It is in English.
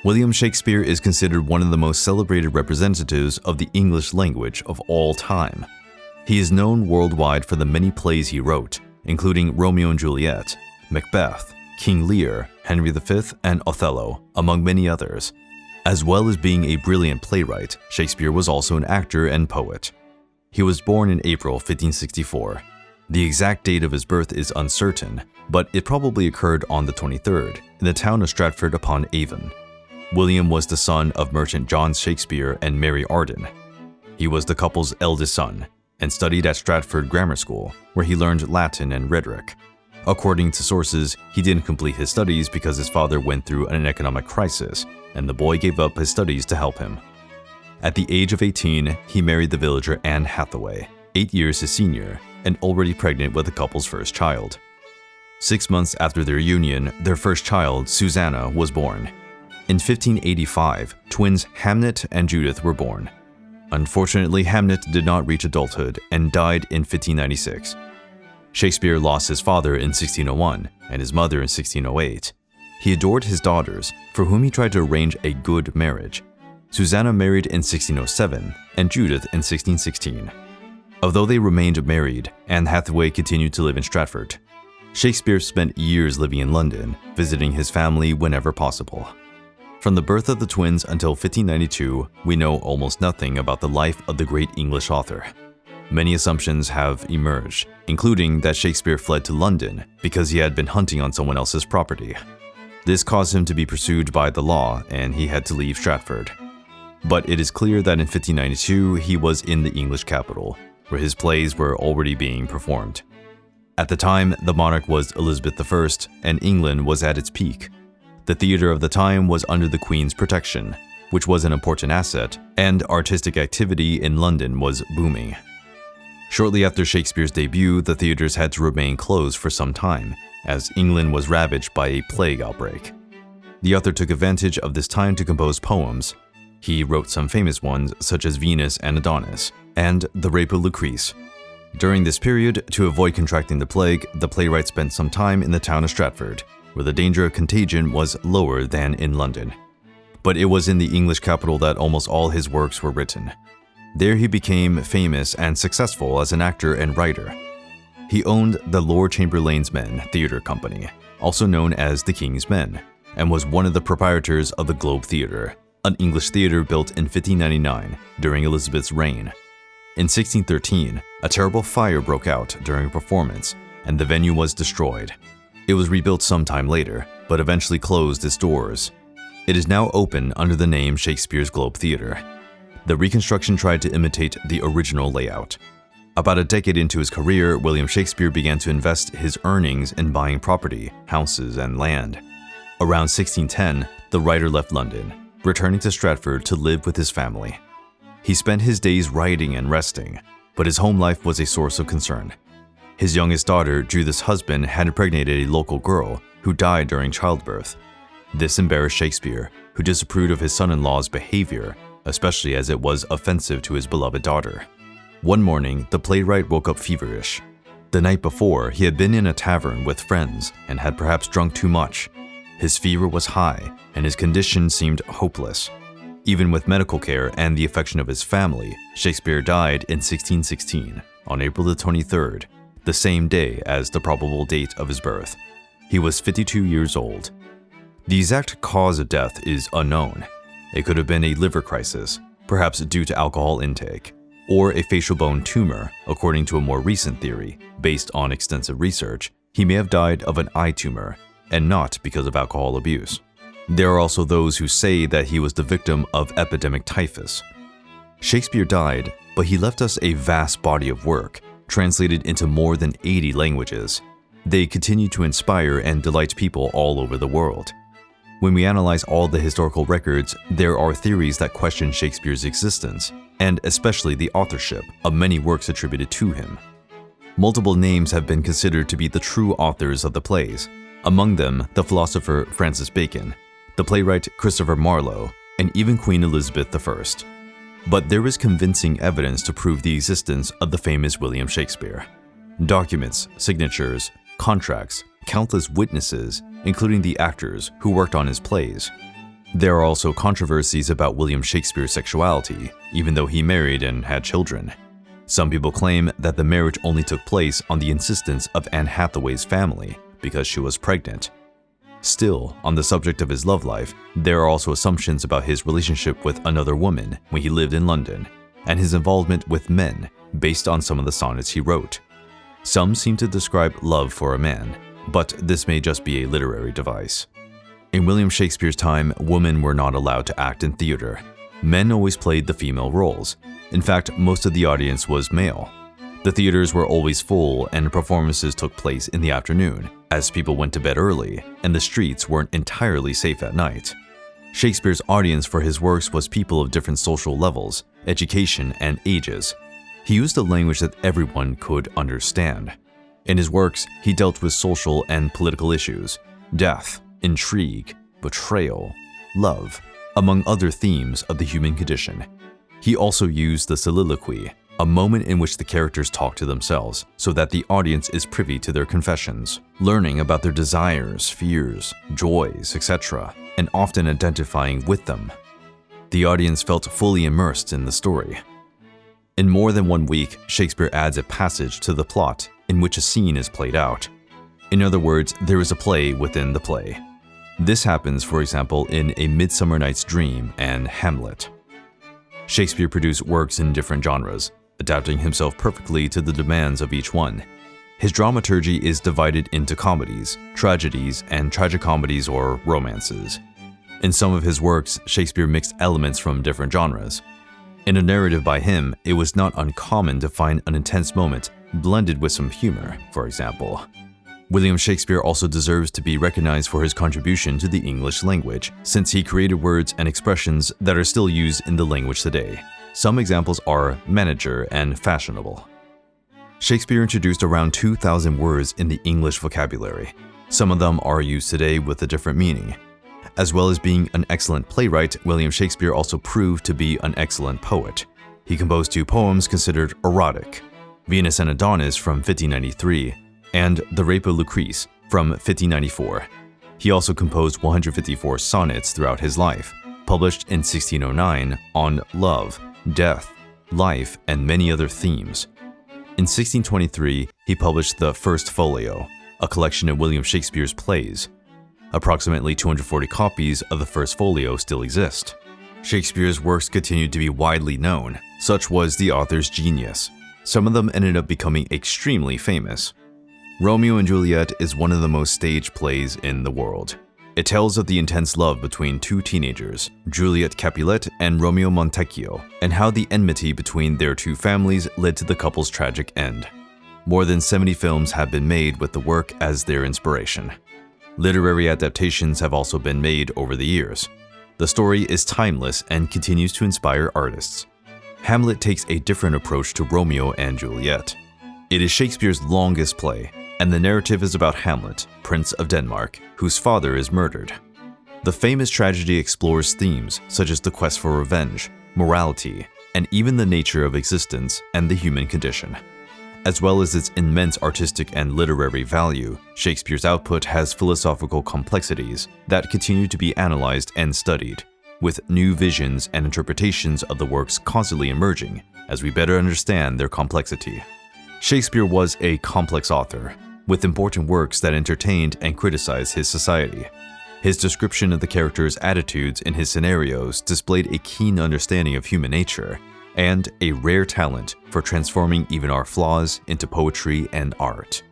William Shakespeare is considered one of the most celebrated representatives of the English language of all time. He is known worldwide for the many plays he wrote, including Romeo and Juliet, Macbeth, King Lear, Henry V, and Othello, among many others. As well as being a brilliant playwright, Shakespeare was also an actor and poet. He was born in April 1564. The exact date of his birth is uncertain, but it probably occurred on the 23rd, in the town of Stratford upon Avon. William was the son of merchant John Shakespeare and Mary Arden. He was the couple's eldest son, and studied at Stratford Grammar School, where he learned Latin and rhetoric. According to sources, he didn't complete his studies because his father went through an economic crisis, and the boy gave up his studies to help him. At the age of 18, he married the villager Anne Hathaway, 8 years his senior, and already pregnant with the couple's first child. 6 months after their union, their first child, Susanna, was born. In 1585, twins Hamlet and Judith were born. Unfortunately, Hamlet did not reach adulthood and died in 1596. Shakespeare lost his father in 1601 and his mother in 1608. He adored his daughters, for whom he tried to arrange a good marriage. Susanna married in 1607 and Judith in 1616. Although they remained married, Anne Hathaway continued to live in Stratford. Shakespeare spent years living in London, visiting his family whenever possible. From the birth of the twins until 1592, we know almost nothing about the life of the great English author. Many assumptions have emerged, including that Shakespeare fled to London because he had been hunting on someone else's property. This caused him to be pursued by the law and he had to leave Stratford. But it is clear that in 1592 he was in the English capital, where his plays were already being performed. At the time, the monarch was Elizabeth I and England was at its peak. The theater of the time was under the Queen's protection, which was an important asset, and artistic activity in London was booming. Shortly after Shakespeare's debut, the theaters had to remain closed for some time, as England was ravaged by a plague outbreak. The author took advantage of this time to compose poems. He wrote some famous ones, such as Venus and Adonis, and The Rape of Lucrece. During this period, to avoid contracting the plague, the playwright spent some time in the town of Stratford, where the danger of contagion was lower than in London. But it was in the English capital that almost all his works were written. There he became famous and successful as an actor and writer. He owned the Lord Chamberlain's Men Theatre Company, also known as the King's Men, and was one of the proprietors of the Globe Theatre, an English theatre built in 1599 during Elizabeth's reign. In 1613, a terrible fire broke out during a performance, and the venue was destroyed. It was rebuilt sometime later, but eventually closed its doors. It is now open under the name Shakespeare's Globe Theatre. The reconstruction tried to imitate the original layout. About a decade into his career, William Shakespeare began to invest his earnings in buying property, houses, and land. Around 1610, the writer left London, returning to Stratford to live with his family. He spent his days writing and resting, but his home life was a source of concern. His youngest daughter, Judith's husband, had impregnated a local girl who died during childbirth. This embarrassed Shakespeare, who disapproved of his son-in-law's behavior, especially as it was offensive to his beloved daughter. One morning, the playwright woke up feverish. The night before, he had been in a tavern with friends and had perhaps drunk too much. His fever was high, and his condition seemed hopeless. Even with medical care and the affection of his family, Shakespeare died in 1616, on April the 23rd, the same day as the probable date of his birth. He was 52 years old. The exact cause of death is unknown. It could have been a liver crisis, perhaps due to alcohol intake, or a facial bone tumor. According to a more recent theory, based on extensive research, he may have died of an eye tumor, and not because of alcohol abuse. There are also those who say that he was the victim of epidemic typhus. Shakespeare died, but he left us a vast body of work, translated into more than 80 languages. They continue to inspire and delight people all over the world. When we analyze all the historical records, there are theories that question Shakespeare's existence, and especially the authorship of many works attributed to him. Multiple names have been considered to be the true authors of the plays, among them the philosopher Francis Bacon, the playwright Christopher Marlowe, and even Queen Elizabeth I. But there is convincing evidence to prove the existence of the famous William Shakespeare. Documents, signatures, contracts, countless witnesses, including the actors who worked on his plays. There are also controversies about William Shakespeare's sexuality, even though he married and had children. Some people claim that the marriage only took place on the insistence of Anne Hathaway's family because she was pregnant. Still, on the subject of his love life, there are also assumptions about his relationship with another woman when he lived in London, and his involvement with men based on some of the sonnets he wrote. Some seem to describe love for a man, but this may just be a literary device. In William Shakespeare's time, women were not allowed to act in theater. Men always played the female roles. In fact, most of the audience was male. The theaters were always full and performances took place in the afternoon, as people went to bed early, and the streets weren't entirely safe at night. Shakespeare's audience for his works was people of different social levels, education, and ages. He used a language that everyone could understand. In his works, he dealt with social and political issues, death, intrigue, betrayal, love, among other themes of the human condition. He also used the soliloquy, a moment in which the characters talk to themselves so that the audience is privy to their confessions, learning about their desires, fears, joys, etc., and often identifying with them. The audience felt fully immersed in the story. In more than one week, Shakespeare adds a passage to the plot in which a scene is played out. In other words, there is a play within the play. This happens, for example, in A Midsummer Night's Dream and Hamlet. Shakespeare produced works in different genres, adapting himself perfectly to the demands of each one. His dramaturgy is divided into comedies, tragedies, and tragicomedies or romances. In some of his works, Shakespeare mixed elements from different genres. In a narrative by him, it was not uncommon to find an intense moment blended with some humor, for example. William Shakespeare also deserves to be recognized for his contribution to the English language, since he created words and expressions that are still used in the language today. Some examples are manager and fashionable. Shakespeare introduced around 2,000 words in the English vocabulary. Some of them are used today with a different meaning. As well as being an excellent playwright, William Shakespeare also proved to be an excellent poet. He composed 2 poems considered erotic, Venus and Adonis from 1593, and The Rape of Lucrece from 1594. He also composed 154 sonnets throughout his life, published in 1609 on love, death, life, and many other themes. In 1623, he published the First Folio, a collection of William Shakespeare's plays. Approximately 240 copies of the First Folio still exist. Shakespeare's works continued to be widely known. Such was the author's genius. Some of them ended up becoming extremely famous. Romeo and Juliet is one of the most staged plays in the world. It tells of the intense love between 2 teenagers, Juliet Capulet and Romeo Montecchio, and how the enmity between their 2 families led to the couple's tragic end. More than 70 films have been made with the work as their inspiration. Literary adaptations have also been made over the years. The story is timeless and continues to inspire artists. Hamlet takes a different approach to Romeo and Juliet. It is Shakespeare's longest play, and the narrative is about Hamlet, Prince of Denmark, whose father is murdered. The famous tragedy explores themes such as the quest for revenge, morality, and even the nature of existence and the human condition. As well as its immense artistic and literary value, Shakespeare's output has philosophical complexities that continue to be analyzed and studied, with new visions and interpretations of the works constantly emerging as we better understand their complexity. Shakespeare was a complex author, with important works that entertained and criticized his society. His description of the characters' attitudes in his scenarios displayed a keen understanding of human nature and a rare talent for transforming even our flaws into poetry and art.